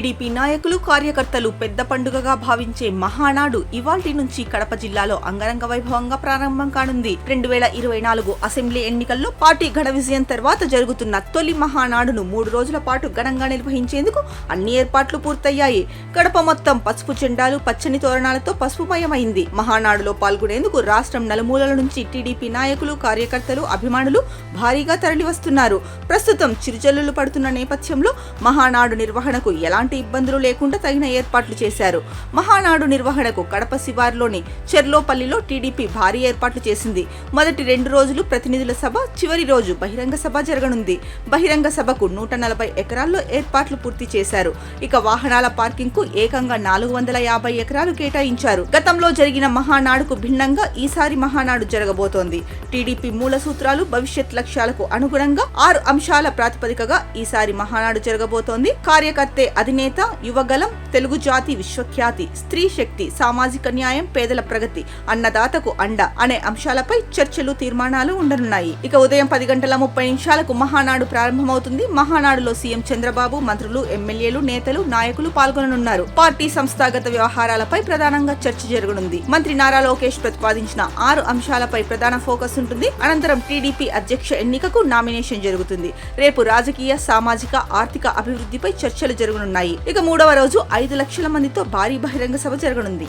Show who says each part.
Speaker 1: TDP నాయకులు కార్యకర్తలు పెద్ద పండుగగా భావించే మహానాడు ఇవాల్టి నుంచి కడప జిల్లాలో అంగరంగ వైభవంగా ప్రారంభం కానుంది. 2024 అసెంబ్లీ ఎన్నికల్లో పార్టీ ఘన విజయం తర్వాత జరుగుతున్న తొలి మహానాడును 3 రోజుల పాటు ఘనంగా నిర్వహించేందుకు అన్ని ఏర్పాట్లు పూర్తయ్యాయి. కడప మొత్తం పసుపు జెండాలు, పచ్చని తోరణాలతో పసుపుమయమైంది. మహానాడులో పాల్గొనేందుకు రాష్ట్రం నలుమూలల నుంచి టీడీపీ నాయకులు, కార్యకర్తలు, అభిమానులు భారీగా తరలివస్తున్నారు. ప్రస్తుతం చిరుజల్లులు పడుతున్న నేపథ్యంలో మహానాడు నిర్వహణకు ఎలాంటి ఇబ్బందులు లేకుండా తగిన ఏర్పాట్లు చేశారు. మహానాడు నిర్వహణకు కడప శివార్లోని చెర్లోపల్లిలో టీడీపీ భారీ ఏర్పాట్లు చేసింది. మొదటి 2 రోజులు ప్రతినిధుల సభ, చివరి రోజు బహిరంగ సభ జరగనుంది. బహిరంగ సభకు 140 ఎకరాల్లో ఏర్పాట్లు పూర్తి చేశారు. ఇక వాహనాల పార్కింగ్ కు ఏకంగా 450 ఎకరాలు కేటాయించారు. గతంలో జరిగిన మహానాడుకు భిన్నంగా ఈసారి మహానాడు జరగబోతోంది. టీడీపీ మూల సూత్రాలు, భవిష్యత్ లక్ష్యాలకు అనుగుణంగా 6 అంశాల ప్రాతిపదికగా ఈసారి మహానాడు జరగబోతోంది. కార్యకర్తే అధినేత, యువగలం, తెలుగు జాతి విశ్వఖ్యాతి, స్త్రీ శక్తి, సామాజిక న్యాయం, పేదల ప్రగతి, అన్నదాతకు అండ అనే అంశాలపై చర్చలు, తీర్మానాలు ఉండనున్నాయి. ఇక ఉదయం 10:30 మహానాడు ప్రారంభమవుతుంది. మహానాడులో సీఎం చంద్రబాబు, మంత్రులు, ఎమ్మెల్యేలు, నేతలు, నాయకులు పాల్గొననున్నారు. పార్టీ సంస్థాగత వ్యవహారాలపై ప్రధానంగా చర్చ జరగనుంది. మంత్రి నారా లోకేష్ ప్రతిపాదించిన 6 అంశాలపై ప్రధాన ఫోకస్ ఉంటుంది. అనంతరం టీడీపీ అధ్యక్ష ఎన్నికకు నామినేషన్ జరుగుతుంది. రేపు రాజకీయ, సామాజిక, ఆర్థిక అభివృద్ధిపై చర్చలు జరగనున్నాయి. ఇక 3వ రోజు 5 లక్షల మందితో భారీ బహిరంగ సభ జరగనుంది.